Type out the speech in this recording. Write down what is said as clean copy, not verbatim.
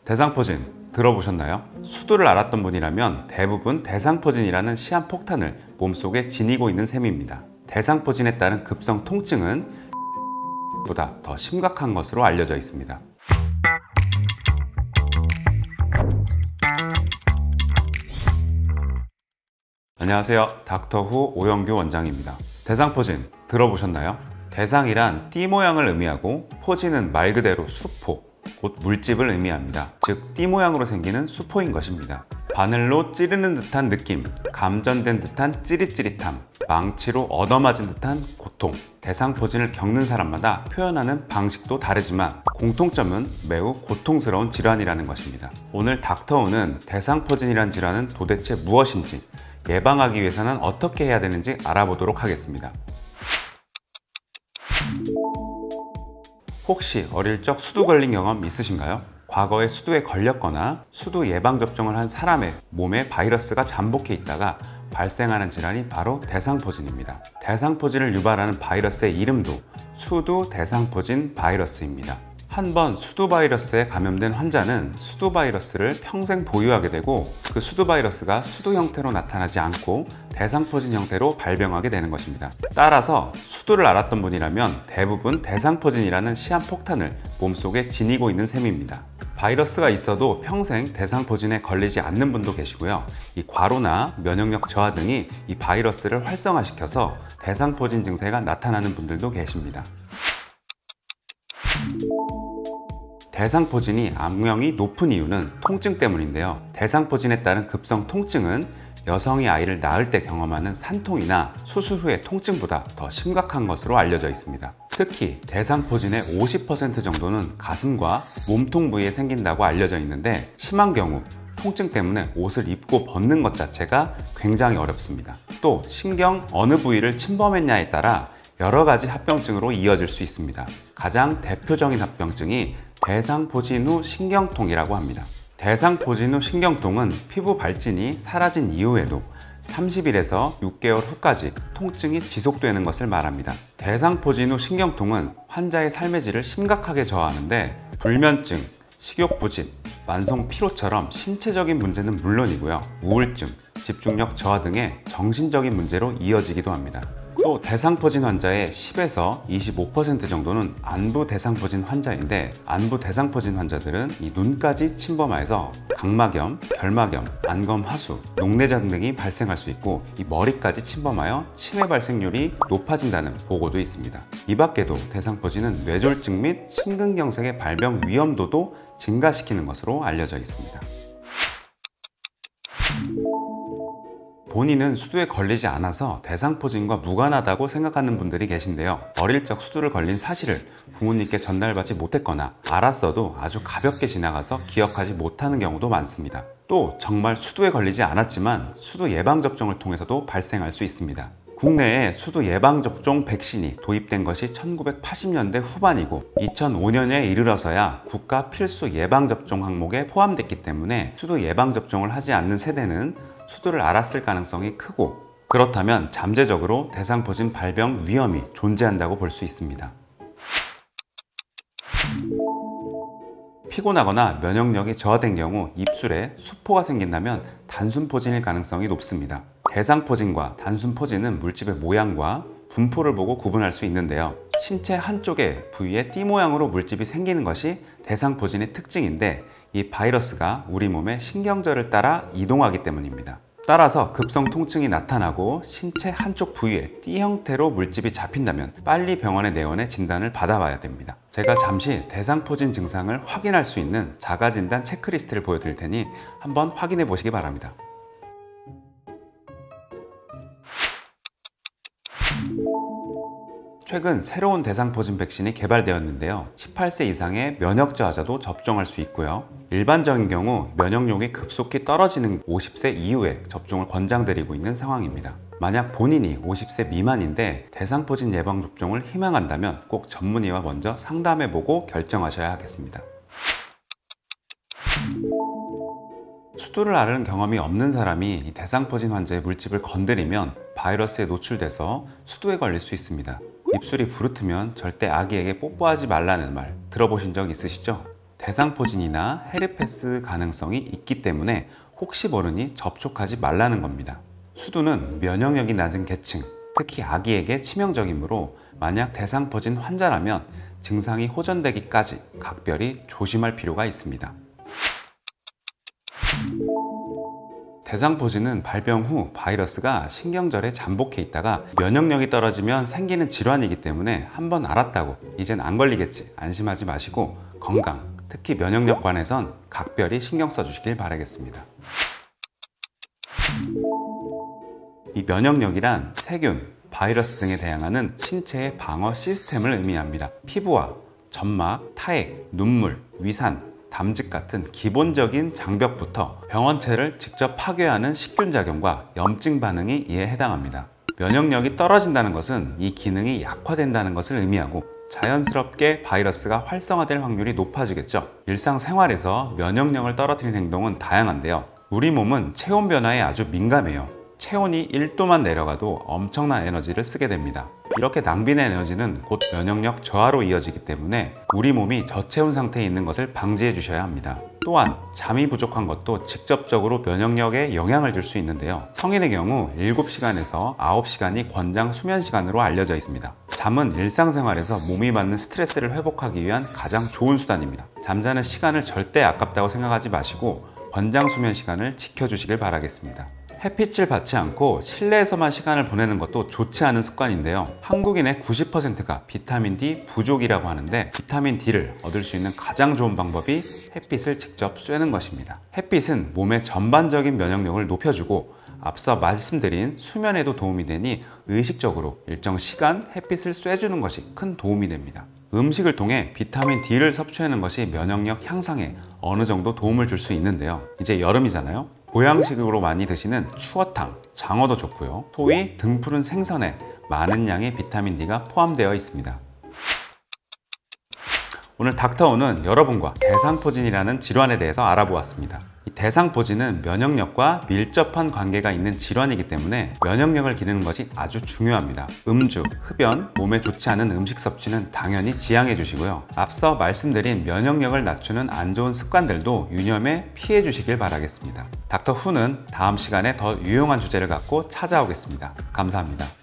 대상포진 들어보셨나요? 수두를 앓았던 분이라면 대부분 대상포진이라는 시한폭탄을 몸속에 지니고 있는 셈입니다. 대상포진에 따른 급성 통증은 보다 더 심각한 것으로 알려져 있습니다. 안녕하세요. 닥터후 오영규 원장입니다. 대상포진 들어보셨나요? 대상이란 띠 모양을 의미하고 포진은 말 그대로 수포, 곧 물집을 의미합니다. 즉, 띠 모양으로 생기는 수포인 것입니다. 바늘로 찌르는 듯한 느낌, 감전된 듯한 찌릿찌릿함, 망치로 얻어맞은 듯한 고통. 대상포진을 겪는 사람마다 표현하는 방식도 다르지만 공통점은 매우 고통스러운 질환이라는 것입니다. 오늘 닥터후는 대상포진이란 질환은 도대체 무엇인지, 예방하기 위해서는 어떻게 해야 되는지 알아보도록 하겠습니다. 혹시 어릴 적 수두 걸린 경험 있으신가요? 과거에 수두에 걸렸거나 수두 예방접종을 한 사람의 몸에 바이러스가 잠복해 있다가 발생하는 질환이 바로 대상포진입니다. 대상포진을 유발하는 바이러스의 이름도 수두 대상포진 바이러스입니다. 한번 수두 바이러스에 감염된 환자는 수두 바이러스를 평생 보유하게 되고 그 수두 바이러스가 수두 형태로 나타나지 않고 대상포진 형태로 발병하게 되는 것입니다. 따라서 수두를 앓았던 분이라면 대부분 대상포진이라는 시한폭탄을 몸속에 지니고 있는 셈입니다. 바이러스가 있어도 평생 대상포진에 걸리지 않는 분도 계시고요. 이 과로나 면역력 저하 등이 이 바이러스를 활성화시켜서 대상포진 증세가 나타나는 분들도 계십니다. 대상포진이 악명이 높은 이유는 통증 때문인데요. 대상포진에 따른 급성 통증은 여성이 아이를 낳을 때 경험하는 산통이나 수술 후의 통증보다 더 심각한 것으로 알려져 있습니다. 특히 대상포진의 50% 정도는 가슴과 몸통 부위에 생긴다고 알려져 있는데 심한 경우 통증 때문에 옷을 입고 벗는 것 자체가 굉장히 어렵습니다. 또 신경 어느 부위를 침범했냐에 따라 여러 가지 합병증으로 이어질 수 있습니다. 가장 대표적인 합병증이 대상포진 후 신경통이라고 합니다. 대상포진 후 신경통은 피부 발진이 사라진 이후에도 30일에서 6개월 후까지 통증이 지속되는 것을 말합니다. 대상포진 후 신경통은 환자의 삶의 질을 심각하게 저하하는데 불면증, 식욕부진, 만성 피로처럼 신체적인 문제는 물론이고요. 우울증, 집중력 저하 등의 정신적인 문제로 이어지기도 합니다. 또 대상포진 환자의 10에서 25% 정도는 안부 대상포진 환자인데 안부 대상포진 환자들은 이 눈까지 침범해서 각막염, 결막염, 안검 하수, 녹내장 등이 발생할 수 있고 이 머리까지 침범하여 치매 발생률이 높아진다는 보고도 있습니다. 이 밖에도 대상포진은 뇌졸중 및 심근경색의 발병 위험도도 증가시키는 것으로 알려져 있습니다. 본인은 수두에 걸리지 않아서 대상포진과 무관하다고 생각하는 분들이 계신데요. 어릴 적 수두를 걸린 사실을 부모님께 전달받지 못했거나 알았어도 아주 가볍게 지나가서 기억하지 못하는 경우도 많습니다. 또 정말 수두에 걸리지 않았지만 수두 예방접종을 통해서도 발생할 수 있습니다. 국내에 수두 예방접종 백신이 도입된 것이 1980년대 후반이고 2005년에 이르러서야 국가 필수 예방접종 항목에 포함됐기 때문에 수두 예방접종을 하지 않는 세대는 수두를 앓았을 가능성이 크고 그렇다면 잠재적으로 대상포진 발병 위험이 존재한다고 볼 수 있습니다. 피곤하거나 면역력이 저하된 경우 입술에 수포가 생긴다면 단순포진일 가능성이 높습니다. 대상포진과 단순포진은 물집의 모양과 분포를 보고 구분할 수 있는데요. 신체 한쪽의 부위에 띠 모양으로 물집이 생기는 것이 대상포진의 특징인데 이 바이러스가 우리 몸의 신경절을 따라 이동하기 때문입니다. 따라서 급성 통증이 나타나고 신체 한쪽 부위에 띠 형태로 물집이 잡힌다면 빨리 병원에 내원해 진단을 받아봐야 됩니다. 제가 잠시 대상포진 증상을 확인할 수 있는 자가진단 체크리스트를 보여드릴 테니 한번 확인해 보시기 바랍니다. 최근 새로운 대상포진 백신이 개발되었는데요. 18세 이상의 면역 저하자도 접종할 수 있고요. 일반적인 경우 면역력이 급속히 떨어지는 50세 이후에 접종을 권장드리고 있는 상황입니다. 만약 본인이 50세 미만인데 대상포진 예방접종을 희망한다면 꼭 전문의와 먼저 상담해보고 결정하셔야 하겠습니다. 수두를 앓은 경험이 없는 사람이 이 대상포진 환자의 물집을 건드리면 바이러스에 노출돼서 수두에 걸릴 수 있습니다. 입술이 부르트면 절대 아기에게 뽀뽀하지 말라는 말 들어보신 적 있으시죠? 대상포진이나 헤르페스 가능성이 있기 때문에 혹시 모르니 접촉하지 말라는 겁니다. 수두는 면역력이 낮은 계층, 특히 아기에게 치명적이므로 만약 대상포진 환자라면 증상이 호전되기까지 각별히 조심할 필요가 있습니다. 대상포진은 발병 후 바이러스가 신경절에 잠복해 있다가 면역력이 떨어지면 생기는 질환이기 때문에 한번 알았다고 이젠 안 걸리겠지 안심하지 마시고 건강, 특히 면역력 관해선 각별히 신경 써주시길 바라겠습니다. 이 면역력이란 세균, 바이러스 등에 대항하는 신체의 방어 시스템을 의미합니다. 피부와 점막, 타액, 눈물, 위산, 담즙 같은 기본적인 장벽부터 병원체를 직접 파괴하는 식균작용과 염증 반응이 이에 해당합니다. 면역력이 떨어진다는 것은 이 기능이 약화된다는 것을 의미하고 자연스럽게 바이러스가 활성화될 확률이 높아지겠죠. 일상생활에서 면역력을 떨어뜨리는 행동은 다양한데요. 우리 몸은 체온 변화에 아주 민감해요. 체온이 1도만 내려가도 엄청난 에너지를 쓰게 됩니다. 이렇게 낭비된 에너지는 곧 면역력 저하로 이어지기 때문에 우리 몸이 저체온 상태에 있는 것을 방지해 주셔야 합니다. 또한 잠이 부족한 것도 직접적으로 면역력에 영향을 줄 수 있는데요. 성인의 경우 7시간에서 9시간이 권장 수면 시간으로 알려져 있습니다. 잠은 일상생활에서 몸이 받는 스트레스를 회복하기 위한 가장 좋은 수단입니다. 잠자는 시간을 절대 아깝다고 생각하지 마시고 권장 수면 시간을 지켜주시길 바라겠습니다. 햇빛을 받지 않고 실내에서만 시간을 보내는 것도 좋지 않은 습관인데요. 한국인의 90%가 비타민 D 부족이라고 하는데 비타민 D를 얻을 수 있는 가장 좋은 방법이 햇빛을 직접 쐬는 것입니다. 햇빛은 몸의 전반적인 면역력을 높여주고 앞서 말씀드린 수면에도 도움이 되니 의식적으로 일정 시간 햇빛을 쐬주는 것이 큰 도움이 됩니다. 음식을 통해 비타민 D를 섭취하는 것이 면역력 향상에 어느 정도 도움을 줄 수 있는데요. 이제 여름이잖아요. 보양식으로 많이 드시는 추어탕, 장어도 좋고요. 소위 등푸른 생선에 많은 양의 비타민 D가 포함되어 있습니다. 오늘 닥터우는 여러분과 대상포진이라는 질환에 대해서 알아보았습니다. 이 대상포진은 면역력과 밀접한 관계가 있는 질환이기 때문에 면역력을 기르는 것이 아주 중요합니다. 음주, 흡연, 몸에 좋지 않은 음식 섭취는 당연히 지양해 주시고요. 앞서 말씀드린 면역력을 낮추는 안 좋은 습관들도 유념해 피해 주시길 바라겠습니다. 닥터후는 다음 시간에 더 유용한 주제를 갖고 찾아오겠습니다. 감사합니다.